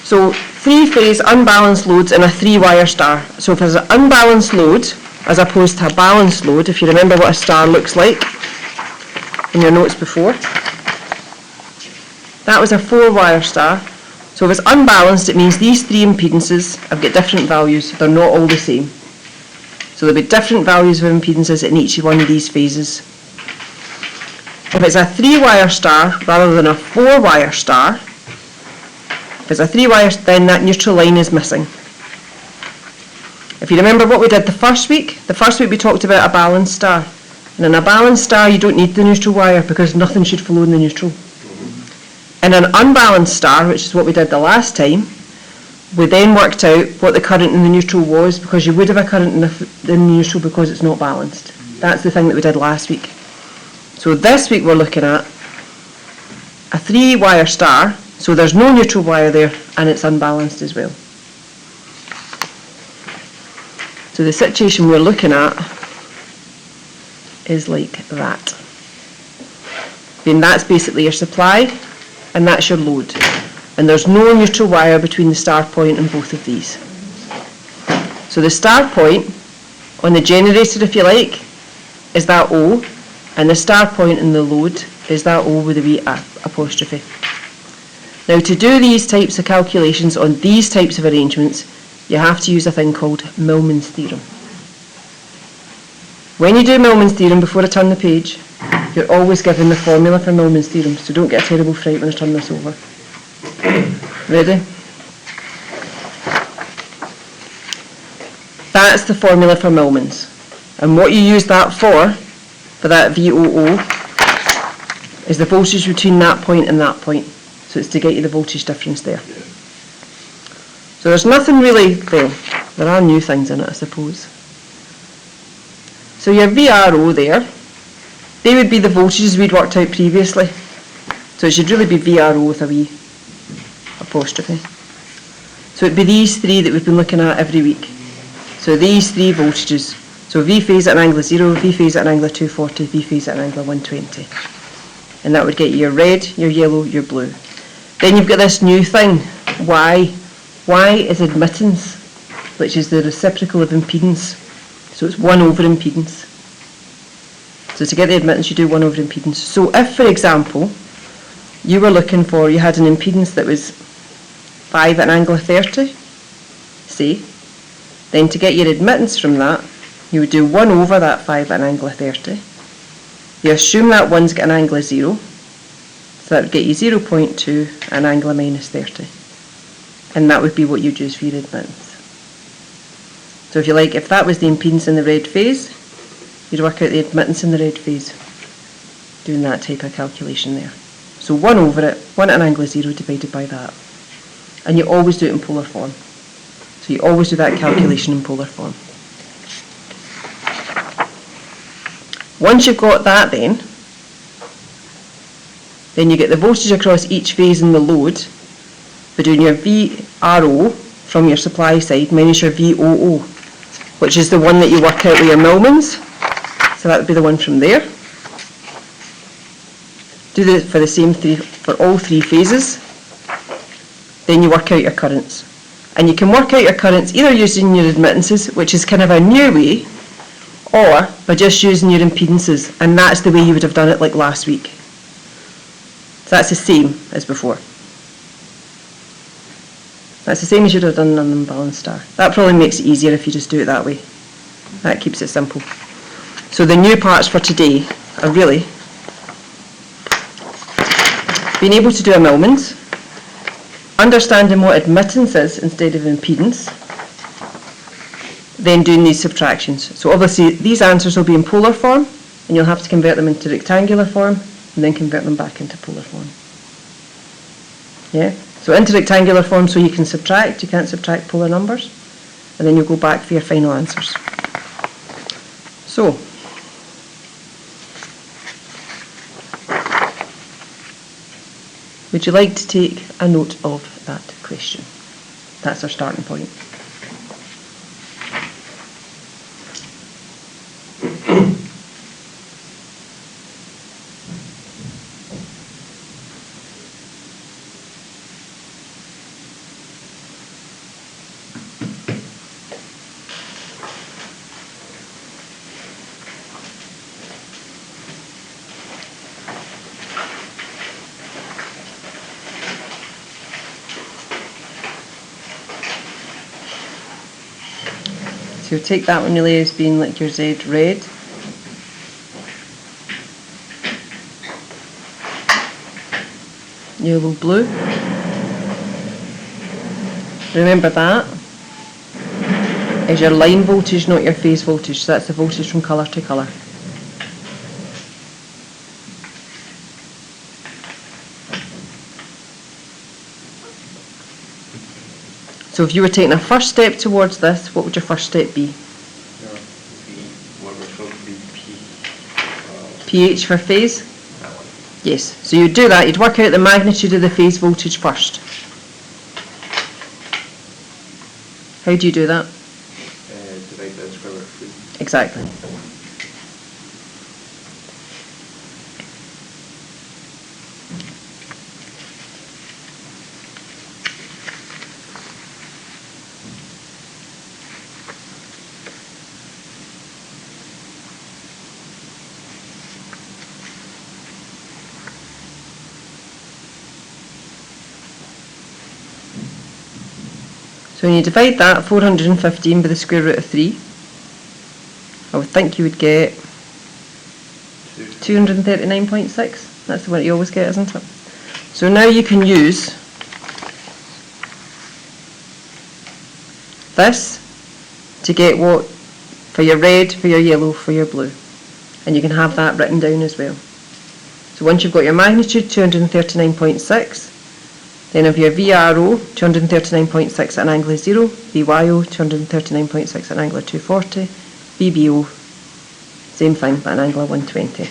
So 3-phase unbalanced loads in a 3-wire star. So if there's an unbalanced load as opposed to a balanced load, if you remember what a star looks like in your notes before, that was a 4-wire star. So if it's unbalanced, it means these 3 impedances have got different values. They're not all the same. So there'll be different values of impedances in each one of these phases. If it's a 3-wire star rather than a 4-wire star, if it's a 3-wire, then that neutral line is missing. If you remember what we did the first week we talked about a balanced star. And in a balanced star, you don't need the neutral wire because nothing should flow in the neutral. In an unbalanced star, which is what we did the last time, we then worked out what the current in the neutral was, because you would have a current in the neutral because it's not balanced. That's the thing that we did last week. So this week we're looking at a 3-wire star, so there's no neutral wire there and it's unbalanced as well. So the situation we're looking at is like that. Then that's basically your supply and that's your load. And there's no neutral wire between the start point and both of these. So the start point on the generator, if you like, is that O, and the start point in the load is that O with a wee apostrophe. Now to do these types of calculations on these types of arrangements, you have to use a thing called Millman's theorem. When you do Millman's theorem, before I turn the page, you're always given the formula for Millman's theorem, so don't get a terrible fright when I turn this over. Ready? That's the formula for Millman's. And what you use that for that VOO, is the voltage between that point and that point. So it's to get you the voltage difference there. So there's nothing really, well, there are new things in it, I suppose. So your VRO there, they would be the voltages we'd worked out previously. So it should really be VRO with a wee apostrophe. So it'd be these 3 that we've been looking at every week. So these 3 voltages. So V phase at an angle of 0, V phase at an angle of 240, V phase at an angle of 120. And that would get you your red, your yellow, your blue. Then you've got this new thing, Y. Y is admittance, which is the reciprocal of impedance. So it's 1 over impedance. So to get the admittance, you do 1 over impedance. So if, for example, you were looking for, you had an impedance that was 5 at an angle of 30, say, then to get your admittance from that, you would do 1 over that 5 at an angle of 30. You assume that one's got an angle of 0, so that would get you 0.2 at an angle of minus 30. And that would be what you'd use for your admittance. So if you like, if that was the impedance in the red phase, you'd work out the admittance in the red phase, doing that type of calculation there. So 1 over it, 1 at an angle of 0 divided by that. And you always do it in polar form. So you always do that calculation in polar form. Once you've got that then you get the voltage across each phase in the load by doing your VRO from your supply side minus your VOO, which is the one that you work out with your Millman's. So that would be the one from there. Do that for the same 3, for all 3 phases. Then you work out your currents. And you can work out your currents either using your admittances, which is kind of a new way, or by just using your impedances, and that's the way you would have done it like last week. So that's the same as before. That's the same as you would have done on an unbalanced star. That probably makes it easier if you just do it that way. That keeps it simple. So the new parts for today are really being able to do a Millman's, understanding what admittance is instead of impedance, then doing these subtractions. So obviously these answers will be in polar form, and you'll have to convert them into rectangular form and then convert them back into polar form. Yeah? So into rectangular form so you can subtract, you can't subtract polar numbers, and then you'll go back for your final answers. So, would you like to take a note of that question? That's our starting point. So you'll take that one really as being like your Z red. Yellow, blue. Remember that is your line voltage, not your phase voltage. So that's the voltage from colour to colour. So if you were taking a first step towards this, what would your first step be? pH for phase? Yes. So you'd do that, you'd work out the magnitude of the phase voltage first. How do you do that? Divide by the square root of 3. Exactly. So when you divide that 415 by the square root of 3, I would think you would get 239.6. That's the one you always get, isn't it? So now you can use this to get what for your red, for your yellow, for your blue. And you can have that written down as well. So once you've got your magnitude, 239.6, then of your VRO, 239.6 at an angle of 0, VYO, 239.6 at an angle of 240, VBO, same thing, but an angle of 120.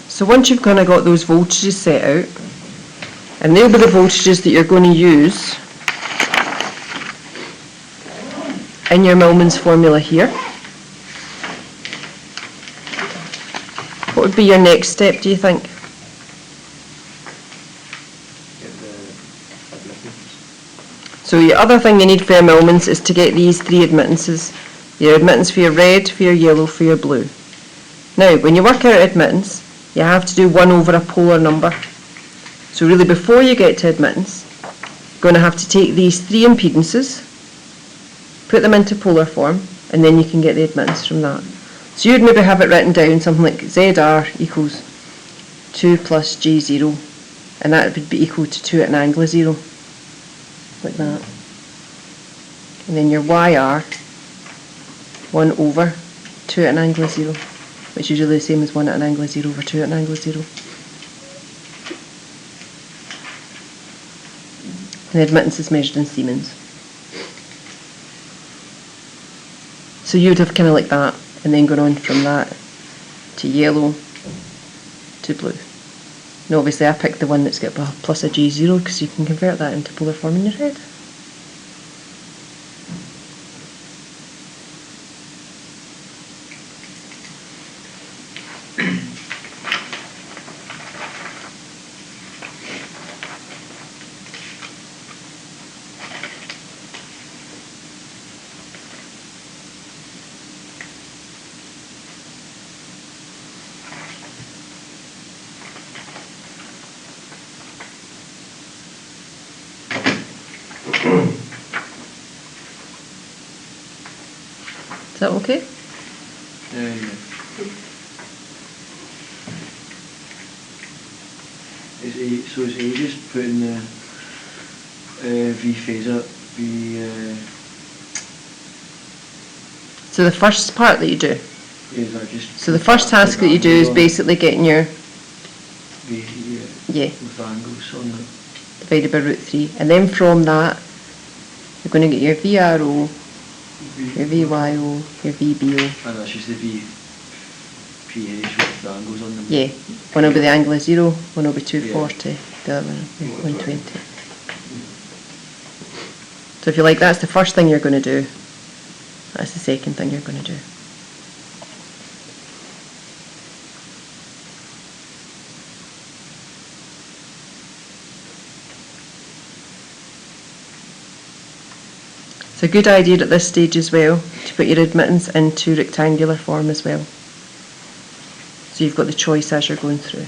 So once you've kind of got those voltages set out, and they'll be the voltages that you're going to use in your Millman's formula here. What would be your next step, do you think? Get the admittance. So the other thing you need for your Millman's is to get these three admittances. Your admittance for your red, for your yellow, for your blue. Now, when you work out admittance, you have to do 1 over a polar number. So really before you get to admittance, you're going to have to take these three impedances, put them into polar form, and then you can get the admittance from that. So you'd maybe have it written down something like ZR equals 2 plus J0, and that would be equal to 2 at an angle of 0, like that. And then your YR, 1 over 2 at an angle of 0, which is usually the same as 1 at an angle of 0 over 2 at an angle of 0. And the admittance is measured in Siemens. So you would have kind of like that, and then going on from that to yellow to blue. Now obviously I picked the one that's got plus a G0 because you can convert that into polar form in your head. Is that okay? Yeah. So is he just putting the V phasor, So the first part that you do, is that just... so the first task that you do is basically getting your V, yeah, with angles on it. divided by root 3, and then from that you're going to get your VRO, your VYO, your VBO. And that's just the V pH with the angles on them. Yeah, one will be the angle of 0, one will be 240, the other one will be 120. So if you like, that's the first thing you're going to do. That's the second thing you're going to do. It's a good idea at this stage as well to put your admittance into rectangular form as well. So you've got the choice as you're going through.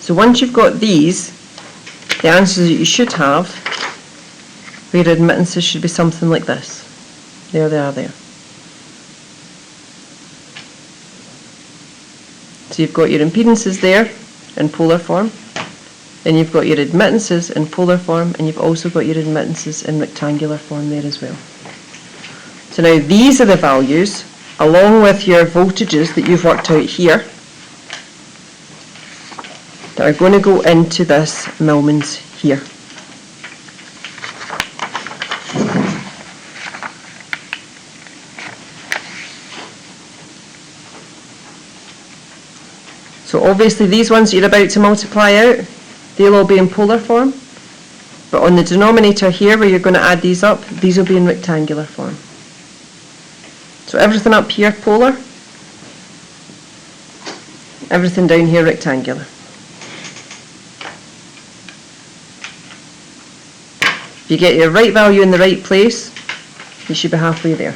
So once you've got these, the answers that you should have for your admittances should be something like this. There they are there. So you've got your impedances there in polar form, then you've got your admittances in polar form, and you've also got your admittances in rectangular form there as well. So now these are the values, along with your voltages that you've worked out here, that are going to go into this Millman's here. So obviously these ones that you're about to multiply out, they'll all be in polar form, but on the denominator here where you're going to add these up, these will be in rectangular form. So everything up here polar, everything down here rectangular. If you get your right value in the right place, you should be halfway there.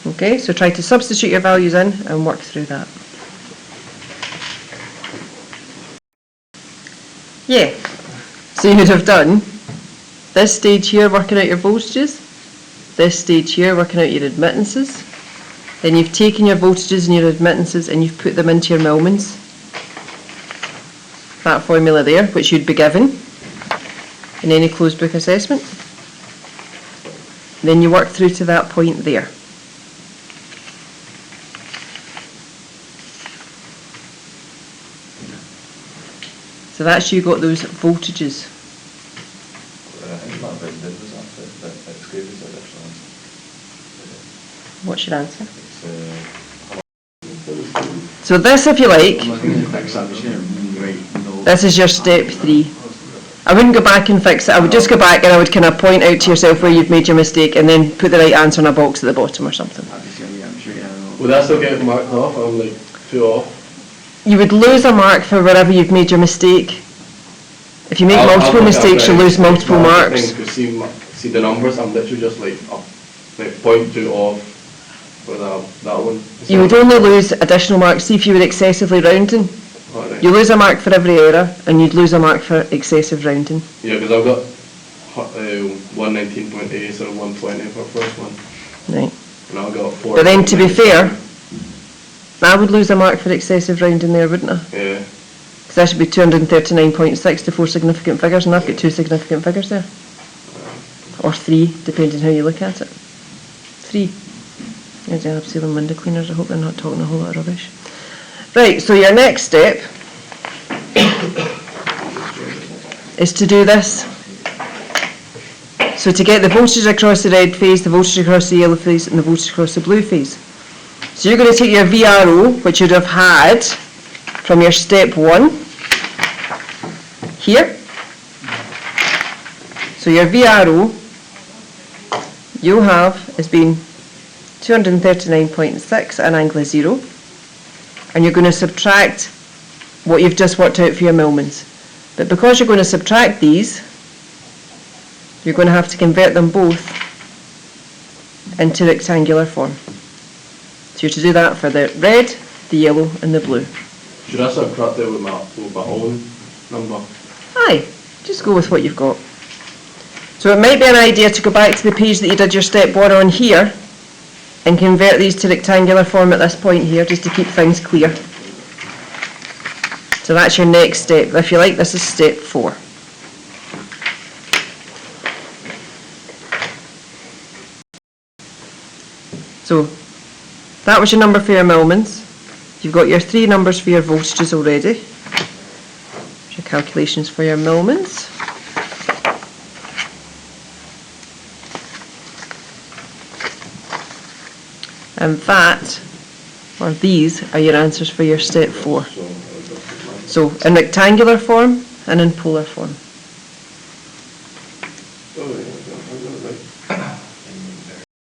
Okay, so try to substitute your values in and work through that. Yeah, so you would have done this stage here working out your voltages, this stage here working out your admittances, then you've taken your voltages and your admittances and you've put them into your Millman's, that formula there, which you'd be given in any closed book assessment. Then you work through to that point there. So that's you got those voltages. What's your answer? So this, if you like, this is your step 3. I wouldn't go back and fix it, I would just go back and I would kind of point out to yourself where you've made your mistake and then put the right answer in a box at the bottom or something. Would that still get marked off? I'm like 2 off. You would lose a mark for wherever you've made your mistake. If you make multiple mistakes, you lose multiple marks. See the numbers, I'm literally just like 0.2 off for that one. You would only lose additional marks. See if you were excessively rounding. Right. You lose a mark for every error and you'd lose a mark for excessive rounding. Yeah, because I've got 119.8 so 120 for first one. Right. And I've got 4. But then to be fair, I would lose a mark for excessive rounding there, wouldn't I? Yeah. Because that should be 239.6 to 4 significant figures, and I've got 2 significant figures there. Or 3, depending how you look at it. 3. I do have ceiling window cleaners, I hope they're not talking a whole lot of rubbish. Right, so your next step is to do this. So to get the voltage across the red phase, the voltage across the yellow phase, and the voltage across the blue phase. So you're going to take your VRO, which you'd have had from your step 1, here. So your VRO, you'll have as being 239.6 at an angle of 0. And you're going to subtract what you've just worked out for your Millman's. But because you're going to subtract these, you're going to have to convert them both into rectangular form. So you're to do that for the red, the yellow and the blue. Should I subtract it with my own number? Aye, just go with what you've got. So it might be an idea to go back to the page that you did your step 1 on here and convert these to rectangular form at this point here, just to keep things clear. So that's your next step. If you like, this is step 4. So that was your number for your Millmans. You've got your 3 numbers for your voltages already. There's your calculations for your Millmans. And that, or these, are your answers for your step 4. So in rectangular form and in polar form.